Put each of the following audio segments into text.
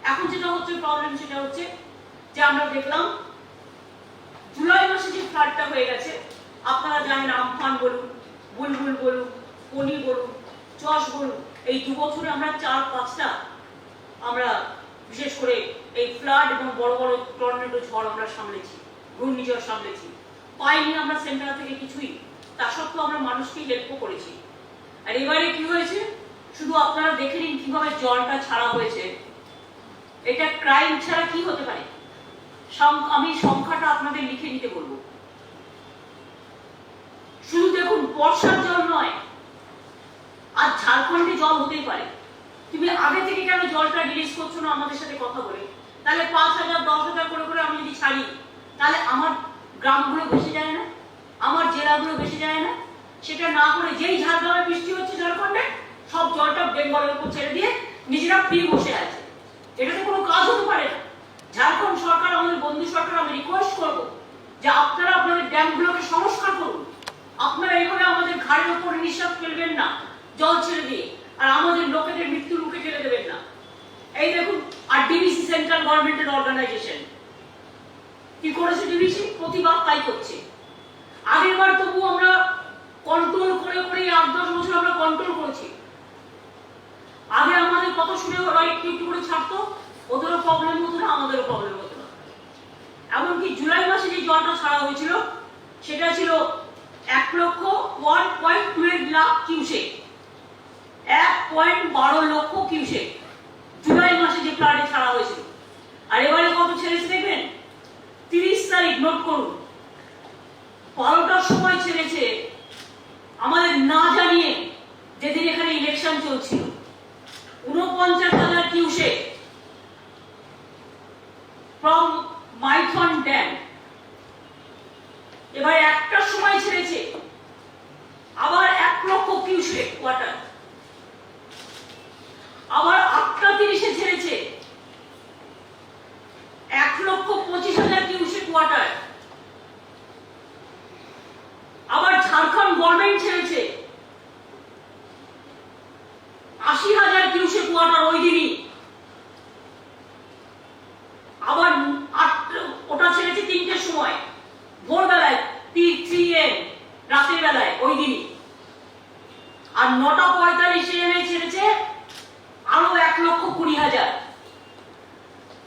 এখন যেটা হচ্ছে প্রবলেম সেটা হচ্ছে যে আমরা দেখলাম জুলাই মাসে যে ফ্লাডটা হয়ে গেছে, আপনারা জানেন আমফান বলুন, বুলবুল বলুন, ফণী বলুন, চশ বলুন, এই 2 বছরে আমরা 4-5টা আমরা বিশেষ করে এই ফ্লাড এবং বড় বড় টর্নেডো ঝড় আমরা সামলেছি, ঘূর্ণিঝড় সামলেছি। পাইনি আমরা সেন্টার থেকে কিছুই, তা সত্ত্বেও আমরা মানুষকে হেল্পও করেছি। আর এবারে কি হয়েছে শুধু আপনারা দেখে নিন কিভাবে জলটা ছাড়া হয়েছে। এটা ক্রাইম ছাড়া কি হতে পারে? আমি সংখ্যাটা আপনাদের লিখে নিতে বলবো। শুধু দেখুন, বর্ষার জল নয়, আর ঝাড়খণ্ডে জল হতেই পারে। তুমি আগে থেকে কেন জলটা রিলিজ করছো না আমাদের সাথে কথা বলে? তাহলে 5,000 10,000 করে করে আমি যদি ছাড়ি, তাহলে আমার গ্রামগুলো ভেসে যায় না, আমার জেলাগুলো ভেসে যায় না? সেটা না করে যেই ঝাড়গ্রামে বৃষ্টি হচ্ছে ঝাড়খণ্ডে, সব জলটা বেঙ্গলের উপর ছেড়ে দিয়ে নিজেরা ফ্রি বসে আছে। এটাতে কোনো কাজ হতে পারে না। ঝাড়খণ্ড সরকার, আমাদের বন্ধু সরকার, আমি রিকোয়েস্ট করব যে আপনারা আপনাদের ড্যামগুলোকে সংস্কার করুন। আপনারা এইভাবে আমাদের ঘাড়ের উপর নিঃশ্বাস ফেলবেন না জল ছেড়ে দিয়ে, আর আমাদের লোকেদের মৃত্যুর মুখে ঠেলে দেবেন না। এই দেখুন, আর ডিবিসি সেন্ট্রাল গভর্নমেন্টের অর্গানাইজেশন কি করেছে? ডিবিসি প্রতিবাদ তাই করছে। আগের বার তবু আমরা কন্ট্রোল করে করে 8-10 বছর আমরা কন্ট্রোল করেছি। আগে আমাদের কত শুনে ওরা একটু একটু করে ছাড়তো, ওদেরও প্রবলেম হতো না, আমাদেরও প্রবলেম হতো না। এমনকি জুলাই মাসে যে জলটা ছাড়া হয়েছিল সেটা ছিল 1,01.12 লাখ কিউসেক, 1.12 লক্ষ কিউসেক জুলাই মাসে যে ফ্লাডে ছাড়া হয়েছিল। আর এবারে কত ছেড়েছে দেখবেন? 30 তারিখ, নোট করুন, 12টার সময় ছেড়েছে আমাদের না জানিয়ে, যেদিন এখানে ইলেকশন চলছিল, 49,000 কিউসেক ফ্রম মাইথন ড্যাম। এবার 1টার সময় ছেড়েছে আবার 1 লক্ষ কিউসেক ওয়াটার। আবার 8:30-এ ছেড়েছে 1,25,000 কিউসেক ওয়াটার। আবার ঝাড়খণ্ড গভর্নমেন্ট ছেড়েছে 80,000 কিউসেক ওয়াটার ওই দিনই। আবার ওটা ছেড়েছে 3টের সময় ভোরবেলায়, 3 AM রাতের বেলায় ওই দিনই। আর 9:45 AM ছেড়েছে আরো 1,20,000।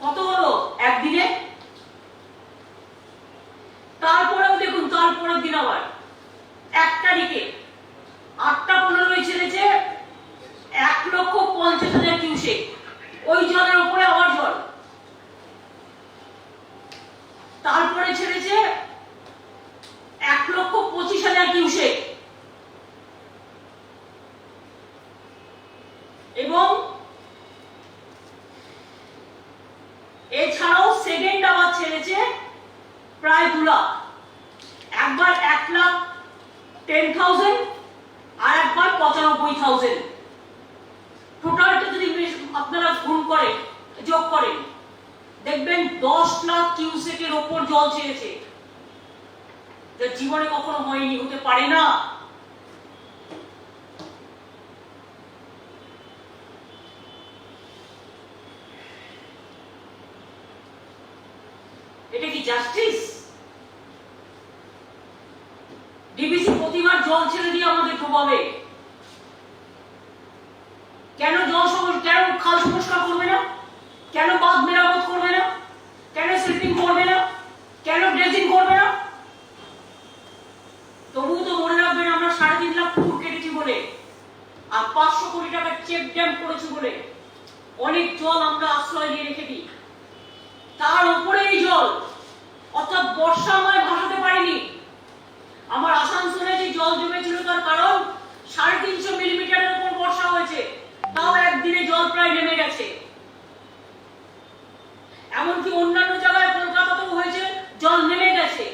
কত হলো একদিনে? তারপরেও দেখুন, তারপরের দিন আবার 1 তারিখে 8:15 ছেড়েছে 1,50,000 কিউসেক। ওই জলের উপরে আবার জল। তারপরে ছেড়েছে 1,25,000 কিউসেক। এবং এছাড়াও সেকেন্ড আবার ছেড়েছে প্রায় 2 লাখ। একবার 1,10,000 আর একবার 95,000। টোটালটা যদি আপনারা গুণ করেন, যোগ করেন, দেখবেন 10 লাখ কিউসেকের ওপর জল ছেড়েছে, যা জীবনে কখনো হয়নি, হতে পারে না। এটা কি জাস্টিস? ডিবিসি প্রতিবার জল ছেড়ে দিয়ে আমাদের ডুবাবে। কেন কেন খাল সংস্কার করবে না? কেন বাঁধ মেরামত করবে না? কেন স্লিপিং করবে না? কেন ড্রেজিং করবে না? তবুও তো মনে রাখবেন, আমরা 3.5 লাখ পুকুর কেটেছি বলে, আর 500 কোটি টাকা চেক ড্যাম করেছি বলে অনেক জল আমরা আশ্রয় দিয়ে রেখে দিই। তার উপরে এই জল, অর্থাৎ বর্ষাময় ভাসাতে পারিনি। আমার আসানসোলে যে জল জমেছিল তার কারণ 350 মিলিমিটারের উপর বর্ষা হয়েছে, তাও একদিনে জল প্রায় নেমে গেছে। এমনকি অন্যান্য জায়গায়, কলকাতাতেও হয়েছে, জল নেমে গেছে।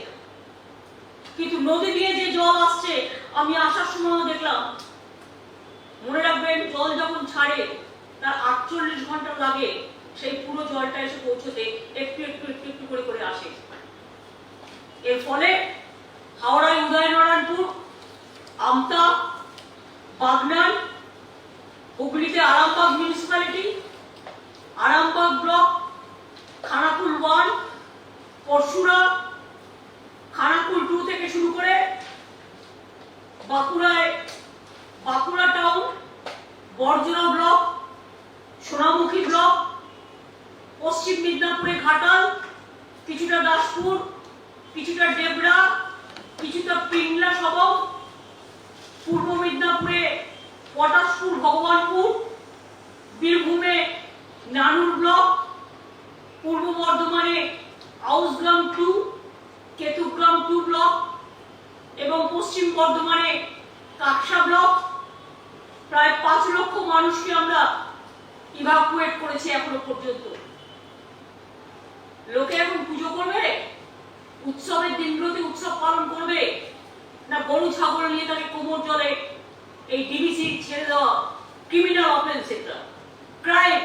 কিন্তু নদী দিয়ে যে জল আসছে, আমি আসার সময় দেখলাম, মনে রাখবেন, জল যখন ছাড়ে তার 48 ঘন্টা লাগে সেই পুরো জলটা এসে পৌঁছতে, একটু একটু একটু একটু করে করে আসে। এর ফলে হাওড়ায় উদয়নারায়ণপুর, আমতা, বাগনান, হুগলিতে Arambagh municipality, Arambagh block, Sonamukhi block, পশ্চিম মিদনাপুরে ঘাটাল, কিছুটা দাসপুর, কিছুটা ডেবরা, কিছুটা পিংলা সবং, পূর্ব মিদনাপুরে পটাশপুর ভগবানপুর, বীরভূমে নানুর ব্লক, পূর্ব বর্ধমানে আউসগ্রাম 2, কেতুগ্রাম 2 ব্লক এবং পশ্চিম বর্ধমানে কাকসা ব্লক। প্রায় 5 লক্ষ মানুষকে আমরা ইভাকুয়েট করেছি এখনো পর্যন্ত। লোকে এখন পুজো করবে, উৎসবের দিনগুলোতে উৎসব পালন করবে, না গরু ছাগল নিয়ে তাকে কোমর জলে এই ডিবিসি ছেড়ে দেওয়া ক্রিমিনাল অফেন্স, এটা ক্রাইম।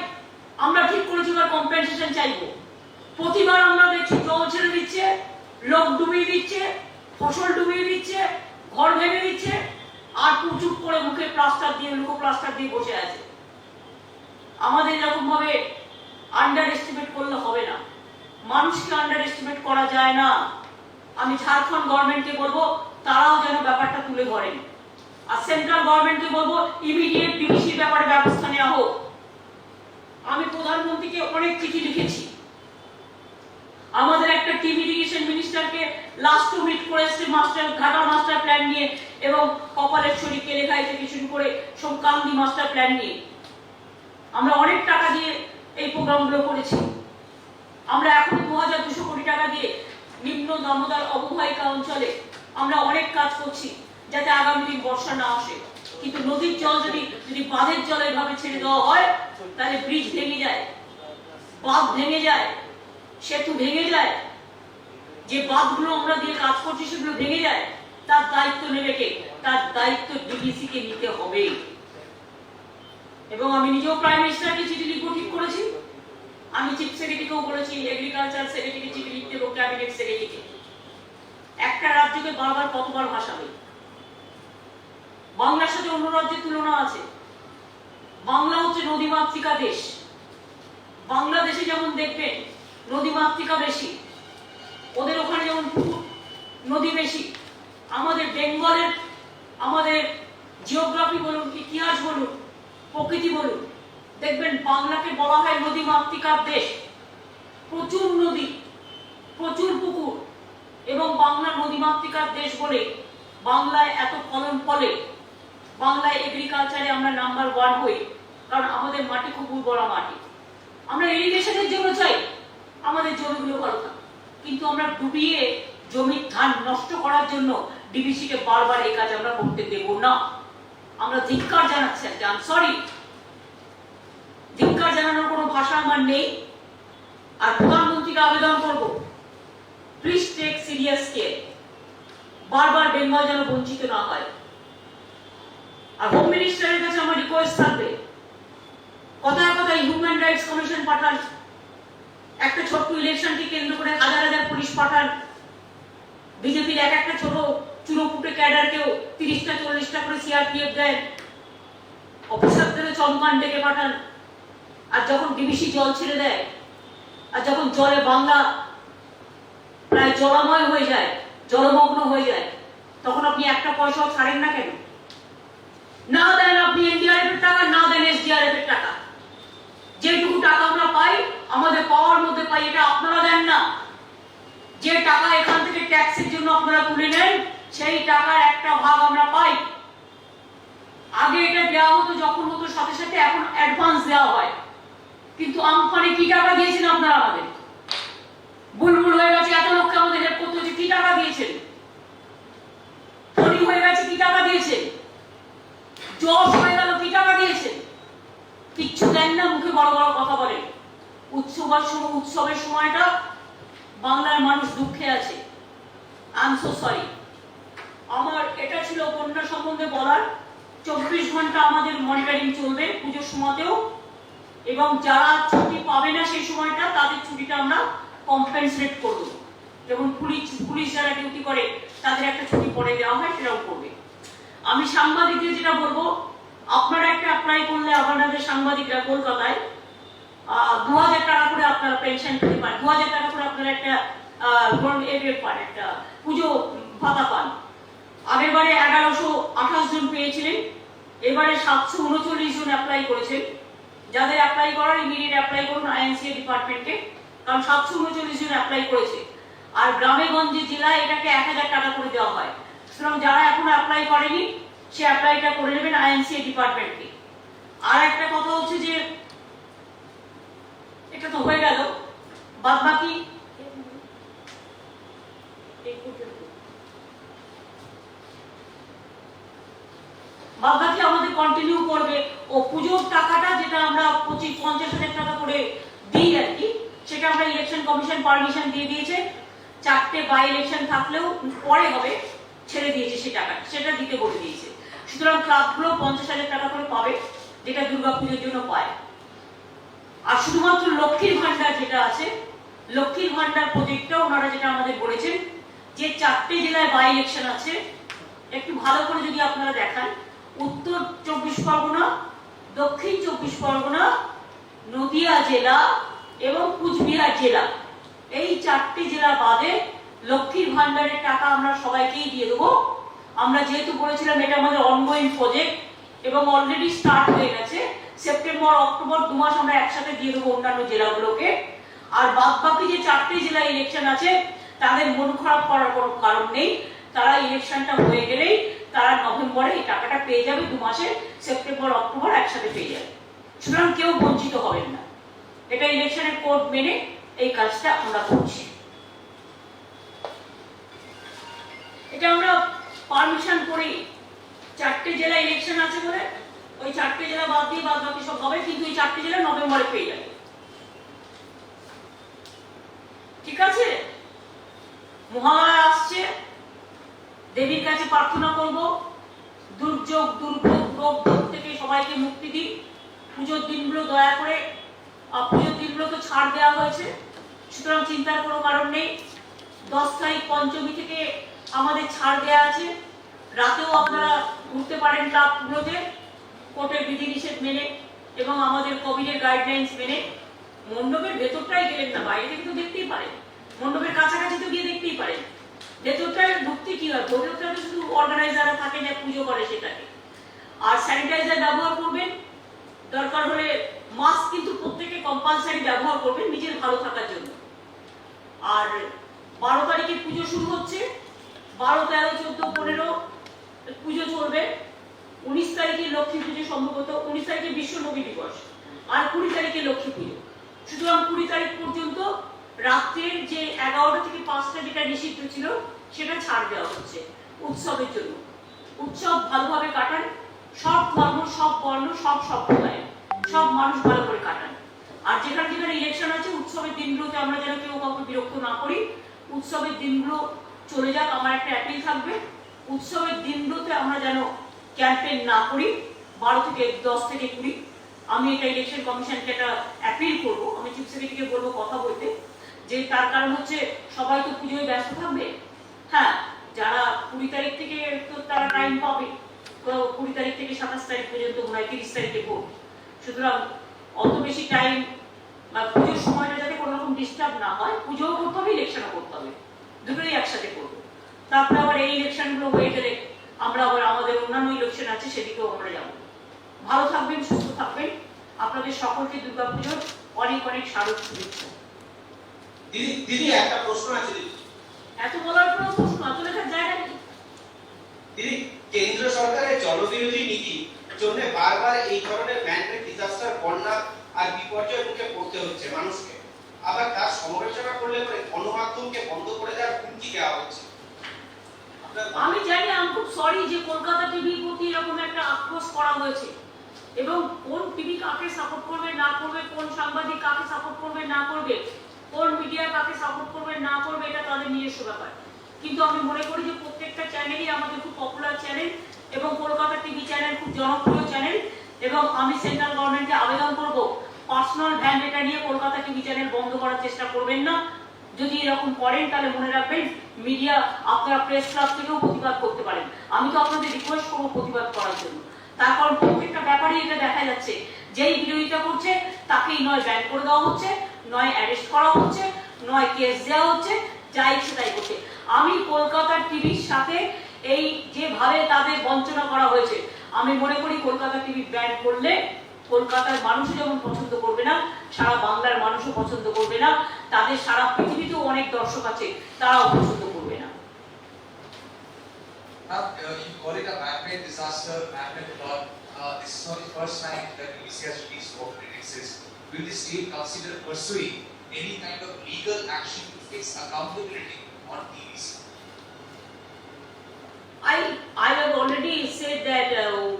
আমরা ঠিক করেছি এবার কম্পেনসেশন চাইবো। প্রতিবার আমরা দেখছি জল ছেড়ে দিচ্ছে, লোক ডুবিয়ে দিচ্ছে, ফসল ডুবিয়ে দিচ্ছে, ঘর ভেঙে দিচ্ছে, আর চুপ করে মুখে প্লাস্টার দিয়ে লুকো প্লাস্টার দিয়ে বসে আছে। আমাদের এরকম ভাবে আন্ডার এস্টিমেট করলে হবে না, মানুষকে আন্ডার এস্টিমেট করা যায় না। আমি ঝাড়খণ্ড গভর্নমেন্টকে বলবো তারাও যেন ব্যাপারটা তুলে ধরেন, আর সেন্ট্রাল গভর্নমেন্টকে বলবো ইমিডিয়েট ডিবিসির ব্যাপারে ব্যবস্থা নেওয়া হোক। আমি প্রধানমন্ত্রীকে অনেক চিঠি লিখেছি। আমাদের একটা টিম ইরিগেশন মিনিস্টারকে লাস্ট মিট করে এসছে ঘাটা মাস্টার প্ল্যান নিয়ে এবং কপালেশ্বরী কেলেঘাই থেকে শুরু করে সব কান্দি মাস্টার প্ল্যান নিয়ে। আমরা অনেক টাকা দিয়ে এই প্রোগ্রামগুলো করেছি। আমরা এখন 2200 কোটি টাকা দিয়ে নিম্ন দামোদর অববাহিকা অঞ্চলে আমরা অনেক কাজ করছি যাতে আগামী দিন বর্ষা না আসে। কিন্তু নদীর জল যদি বাঁধের জল এভাবে ছেড়ে দেওয়া হয় তাহলে ব্রিজ ভেঙে যায়, বাঁধ ভেঙে যায়, সেতু ভেঙে যায়। যে বাঁধগুলো আমরা দিয়ে কাজ করছি সেগুলো ভেঙে যায়, তার দায়িত্ব নেবে কে? তার দায়িত্ব ডিবিসি কে নিতে হবে। এবং আমি নিজেও প্রাইম মিনিস্টারকে চিঠি লিখবো ঠিক করেছি। আমি চিফ সেক্রেটারিকেও বলেছি, এগ্রিকালচার সেক্রেটারি চিঠি লিখতে এবং ক্যাবিনেট সেক্রেটারিকে। একটা রাজ্যকে বারবার কতবার ভাসাবে? বাংলার সাথে অন্য রাজ্যের তুলনা আছে। বাংলা হচ্ছে নদীমাতৃকা দেশ। বাংলাদেশে যেমন দেখবেন নদীমাতৃকা বেশি, ওদের ওখানে যেমন পুকুর নদী বেশি। আমাদের বেঙ্গলের আমাদের জিওগ্রাফি বলুন, ইতিহাস বলুন, প্রকৃতি বলুন, দেখবেন বাংলাকে বলা হয় নদীমাতৃকার দেশ। প্রচুর নদী, প্রচুর পুকুর, এবং বাংলা নদীমাতৃকার দেশ বলে বাংলায় এত ফলন ফলে। বাংলায় এগ্রিকালচারে আমরা নাম্বার 1 হই, কারণ আমাদের মাটি খুব উর্বরা মাটি। আমরা ইরিগেশনের জন্য চাই আমাদের জমিগুলো ভালো থাকে, কিন্তু আমরা ডুবিয়ে জমির ধান নষ্ট করার জন্য ডিবিসি কে বারবার এই কাজ আমরা করতে দেব না। আমরা ধিক্কার জানাচ্ছি, সরি, ধিক্কার জানানোর কোনো ভাষা আমার নেই। আর প্রধানমন্ত্রীকে আবেদন করব, প্লিজ টেক সিরিয়াস কেয়ার, বারবার বেঙ্গল যেন বঞ্চিত না হয়। আর হোম মিনিস্টারের কাছে আমার রিকোয়েস্ট থাকবে, কথায় কথায় হিউম্যান রাইটস কমিশন পাঠান, একটা ছোট্ট ইলেকশনকে কেন্দ্র করে হাজার হাজার পুলিশ পাঠান, বিজেপির এক একটা ছোট চুরোপুটে ক্যাডারকেও 30টা 40টা করে সিআরপিএফ দেন, অফিসারদেরও চমকান ডেকে পাঠান। আর যখন ডিবিসি জল ছেড়ে দেয়, আর যখন জলে বাংলা প্রায় জলময় হয়ে যায়, জলমগ্ন হয়ে যায়, তখন আপনি একটা পয়সাও ছাড়েন না কেন? না দেন আপনি এনডিআরএফ এর টাকা, না দেন এসডিআরএফ এর টাকা। যেটুকু টাকা আমরা পাই আমাদের পাওয়ার মধ্যে পাই, এটা আপনারা দেন না। যে টাকা এখান থেকে ট্যাক্সের জন্য আপনারা তুলে নেন, সেই টাকার একটা ভাগ আমরা পাই। আগে এটা দেওয়া হতো যখন হতো সাথে সাথে, এখন অ্যাডভান্স দেওয়া হয়। কিন্তু আমফানে কি টাকা দিয়েছেন আপনারা আমাদের? বুলবুল হয়ে গেছে, এত লোককে আমাদের হেল্প করতে হচ্ছে, কি টাকা দিয়েছেন? ফনি হয়ে গেছে, কি টাকা দিয়েছেন? জশ হয়ে গেল, কি টাকা দিয়েছেন? কিচ্ছু দেন না, মুখে বড় বড় কথা বলেন। উৎসবের সময়টা বাংলার মানুষ দুঃখে আছে। I am so sorry. আমার এটা ছিল বন্যা সম্বন্ধে বলার। 24 ঘন্টা আমাদের মনিটরিং চলবে পুজোর সময়তেও, এবং যারা ছুটি পাবে না সেই সময়টা, তাদের ছুটিটা আমরা কম্পেনসেট করব। যেমন পুলিশ যারা ডিউটি করে তাদের একটা ছুটি পরে দেওয়া হয়, সেটাও করবে। আমি সাংবাদিকদের যেটা বলবো, আপনারা একটা অ্যাপ্লাই করলে আপনাদের সাংবাদিকরা কলকাতায় 2000 টাকা করে আপনারা পেনশন পেতে পারেন, 2000 টাকা করে আপনারা একটা পান, একটা পুজো ভাতা পান। আগের বারে 1128 জন পেয়েছিলেন, এবারে 739 জন অ্যাপ্লাই করেছেন। যাদের অ্যাপ্লাই করার ইমিডিয়েট অ্যাপ্লাই করুন আইএনসিএ ডিপার্টমেন্টে, কারণ 739 জন অ্যাপ্লাই করেছে। আর গ্রামে গঞ্জে জেলায় এটাকে 1000 টাকা করে দেওয়া হয়। সুতরাং যারা এখনো অ্যাপ্লাই করেনি সে অ্যাপ্লাইটা করে নেবেন আইএনসিএ ডিপার্টমেন্টে। আর একটা কথা হচ্ছে যে এটা তো হয়ে গেল, বাদ বাকি আমাদের কন্টিনিউ করবে। ও পুজোর টাকাটা যেটা আমরা 50,000 টাকা করে দিই আর কি, সেটা আমরা ইলেকশন কমিশন পারমিশন দিয়ে দিয়েছে। 4টে বাই ইলেকশন থাকলেও পরে হবে, ছেড়ে দিয়েছে সেই টাকা, সেটা দিতে বলে দিয়েছে। সুতরাং ক্লাবগুলো 50,000 টাকা করে পাবে, যেটা দুর্গাপুজোর জন্য পায়। আর শুধুমাত্র লক্ষ্মীর ভান্ডার যেটা আছে, লক্ষ্মীর ভান্ডার প্রজেক্টটা ওনারা যেটা আমাদের বলেছেন যে 4টে জেলায় বাই ইলেকশন আছে, একটু ভালো করে যদি আপনারা দেখান, উত্তর 24 পরগনা, দক্ষিণ 24 পরগনা, নদিয়া জেলা এবং কুচবিহার জেলা, এই 4টে জেলা বাদে লক্ষ্মীর ভান্ডারের টাকা আমরা সবাইকেই দিয়ে দেবো। আমরা যেহেতু বলেছিলাম এটা আমাদের অনগোয়িং প্রজেক্ট এবং অলরেডি স্টার্ট হয়ে গেছে, সেপ্টেম্বর অক্টোবর 2 মাস আমরা একসাথে দিয়ে দেবো অন্যান্য জেলাগুলোকে। আর বাদ বাকি যে 4টে জেলা ইলেকশন আছে তাদের মন খারাপ করার কোনো কারণ নেই, তারা ইলেকশনটা হয়ে গেলেই তারা নভেম্বরে এই টাকাটা পেয়ে যাবে, 2 মাসে সেপ্টেম্বর অক্টোবর একসাথে পেয়ে যাবে। সুতরাং কেউ বঞ্চিত হবেন না, এটা ইলেকশনের কোড মেনে এই কাজটা আমরা করছি। এটা আমরা পারমিশন করি, 4টে জেলা ইলেকশন আছে বলে ওই 4টে জেলা বাদ দিয়ে বাদ বাকি সব হবে, কিন্তু এই 4টে জেলা নভেম্বরে পেয়ে যাবে। ঠিক আছে, মহালয়া আসছে, দেবীর কাছে প্রার্থনা করব দুর্যোগ দুর্ভোগ রোগ থেকে সবাইকে মুক্তি দিন। পুজোর দিনগুলো দয়া করে, পুজোর দিনগুলো তো ছাড় দেওয়া হয়েছে, সুতরাং চিন্তার কোনো কারণ নেই। 10 তারিখ পঞ্চমী থেকে আমাদের ছাড় দেওয়া আছে, রাতেও আপনারা ঘুরতে পারেন ক্লাবগুলোতে কোর্টের বিধিনিষেধ মেনে এবং আমাদের কোভিডের গাইডলাইন্স মেনে। মণ্ডপের ভেতরটাই গেলেন না, বাইরে থেকে তো দেখতেই পারেন, মণ্ডপের কাছাকাছি তো গিয়ে দেখতেই পারেন। ভেতরটায় ঢুকতে কি হয়, ভেতরটা তো শুধু অর্গানাইজাররা থাকে যে পুজো করে সেটাকে। আর স্যানিটাইজার ব্যবহার করবেন, দরকার হলে মাস্ক কিন্তু প্রত্যেকে কম্পালসারি ব্যবহার করবেন নিজের ভালো থাকার জন্য। আর 12 তারিখে পুজো শুরু হচ্ছে, 12, 13, 14, 15 পুজো চলবে। 19 তারিখে লক্ষ্মী পুজো, সম্ভবত 19 তারিখে বিশ্ব নবী দিবস, আর 20 তারিখে লক্ষ্মী পুজো। সুতরাং 20 তারিখ পর্যন্ত রাত্রের যে 11টা থেকে 5টা যেটা নিষিদ্ধ ছিল সেটা ছাড় দেওয়া হচ্ছে উৎসবের জন্য। উৎসব ভালোভাবে কাটান, সব ধর্ম, সব বর্ণ, সব সম্প্রদায়, সব মানুষ ভালো করে কাটান। আর যেখানে যেখানে ইলেকশন আছে উৎসবের দিনগুলোতে আমরা যেন কেউ কাউকে বিরক্ত না করি, উৎসবের দিনগুলো চলে যাক। আমার একটা অ্যাপিল থাকবে, উৎসবের দিনগুলোতে আমরা যেন ক্যাম্পেইন না করি, 12 থেকে 10 থেকে 20। আমি এটা ইলেকশন কমিশনকে একটা অ্যাপিল করবো, আমি চিফ সেক্রেটারিকে বলবো কথা বলতে, যে তার কারণ হচ্ছে সবাই তো পুজোয় ব্যস্ত থাকবে। হ্যাঁ, যারা 20 তারিখ থেকে তো তারা টাইম পাবে, 20 তারিখ থেকে 27 তারিখ পর্যন্ত, মনে হয় 30 তারিখে ভোট। সুতরাং অত বেশি টাইম বা পুজোর সময়টা যাতে কোনো রকম ডিস্টার্ব না হয়, পুজোও করতে হবে ইলেকশনও করতে হবে, দুটোই একসাথে করবো। তারপরে আবার এই ইলেকশনগুলো হয়ে গেলে আমরা আবার আমাদের অন্যান্য ইলেকশন আছে সেদিকেও আমরা যাবো। ভালো থাকবেন, সুস্থ থাকবেন, আপনাদের সকলকে দুর্গাপুজোর অনেক অনেক শারদ শুভেচ্ছা। দিদি একটা প্রশ্ন আছে দিদি। এত বলার পর প্রশ্ন এত লেখার জায়গা নেই দিদি, কেন্দ্র সরকারের জনবিরোধী নীতি জন্য বারবার এই ধরনের ম্যানমেড ডিজাস্টার, বন্যা আর বিপর্যয়ের মুখে পড়তে হচ্ছে মানুষকে। আবার তার সমালোচনা করলে পরে গণমাধ্যমকে বন্ধ করে দেওয়ার হুমকি দেওয়া হচ্ছে। আমি জানি, আমি খুব সরি যে কলকাতা টিভির প্রতি এরকম একটা আক্রোশ করা হয়েছে, এবং কোন টিভি কাকে সাপোর্ট করবে না করবে, কোন সাংবাদিক কাকে সাপোর্ট করবে না করবে, কোন মিডিয়া কাকে সাপোর্ট করবে না করবে, এটা তাদের নিজস্ব ব্যাপার। কিন্তু আমি মনে করি যে প্রত্যেকটা চ্যানেলই আমাদের খুব পপুলার চ্যানেল, এবং কলকাতা টিভি চ্যানেল খুব জনপ্রিয় চ্যানেল। এবং আমি সেন্ট্রাল গভর্নমেন্টকে আবেদন করব, পার্সোনাল ভ্যান এটা নিয়ে কলকাতা টিভি চ্যানেল বন্ধ করার চেষ্টা করবেন না। যদি এরকম করেন তাহলে মনে রাখবেন, মিডিয়া, আপনারা প্রেস ক্লাব থেকেও প্রতিবাদ করতে পারেন। আমি তো আপনাদের রিকোয়েস্ট করবো প্রতিবাদ করার জন্য, তার কারণ প্রত্যেকটা ব্যাপারেই এটা দেখা যাচ্ছে, যেই বিরোধিতা করছে তাকেই নয় ব্যান করে দেওয়া হচ্ছে, নয় অ্যারেস্ট করা হচ্ছে, নয় কেস দেওয়া হচ্ছে, যা ইচ্ছে তাই করছে। আমি কলকাতার টিভির সাথে এই যেভাবে তাদের বঞ্চনা করা হয়েছে, আমি মনে করি কলকাতা টিভি ব্যান করলে কলকাতার মানুষও যেমন পছন্দ করবে না, সারা বাংলার মানুষও পছন্দ করবে না, তাদের সারা পৃথিবীতেও অনেক দর্শক আছে, তারাও পছন্দ করবে না। You call it a man-made disaster, man-made flood. This is not the first time that BBC has released water indexes. Will the state consider pursuing any kind of legal action to fix accountability on TVC? I have already said that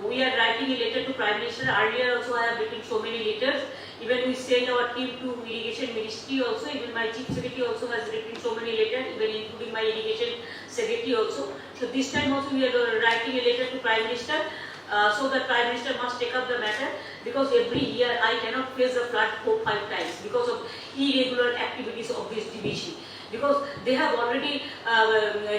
we are writing a letter to Prime Minister. Earlier also I have written so many letters. Even we sent our team to Irrigation Ministry also. Even my Chief Secretary also has written so many letters, even including my Irrigation Secretary also. So this time also we are writing a letter to Prime Minister. So that Prime Minister must take up the matter, because every year I cannot face the flood 4-5 times because of irregular activities of this division. Because they have already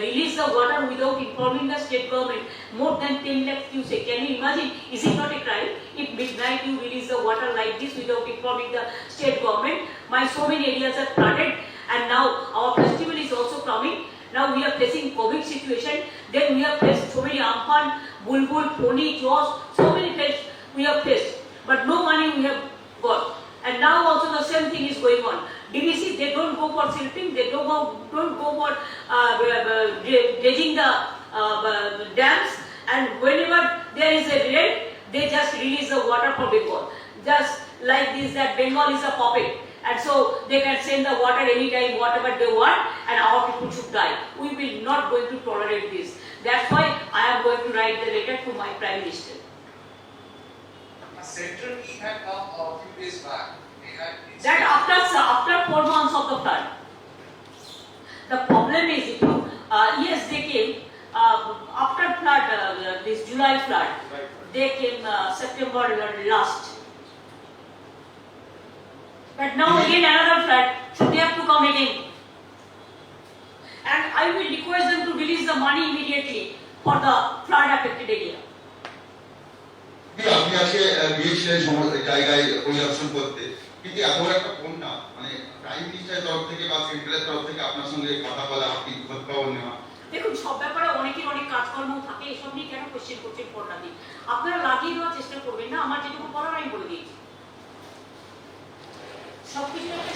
released the water without informing the state government, more than 10 lakh cubic. Can you imagine? Is it not a crime? If midnight you release the water like this without informing the state government, my so many areas are flooded, and now our festival is also coming. Now we are facing COVID situation. Then we have faced so many Amphan, Bulbul, Phoni, Jaws, so many things we have faced. But no money we have got. And now also the same thing is going on. DVC, they don't go for silting, they don't go for dredging the dams, and whenever there is a rain, they just release the water for Bengal. Just like this, that Bengal is a puppet. And so they can send the water anytime, whatever they want, and our people should die. We will not going to tolerate this. That's why I am going to write the letter to my Prime Minister. A central team had come a few days back. They had That after 4 months of the flood. The problem is, yes, they came after flood, this July flood. They came September last. But now again another flood, so they have to come again. And I will request them to release the money immediately for the flood affected area. আপনি আজকে গিয়েছিলেন সমস্ত জায়গায় পরিদর্শন করতে, কিন্তু এত বড় একটা বন্যা, মানে প্রাইম মিনিস্টারের তরফ থেকে বা সেন্ট্রালের তরফ থেকে আপনার সঙ্গে কথা বলা, আপনি খোঁজ খবর নেওয়া? দেখুন, সব ব্যাপারে অনেকের অনেক কাজকর্ম থাকে, এসব নিয়ে কেন কোশ্চেন করছেন পড়াদি? আপনারা লাগিয়ে দেওয়ার চেষ্টা করবেন না, আমার যেটুকু বলার আমি বলে দিয়েছি। সবকিছু একটা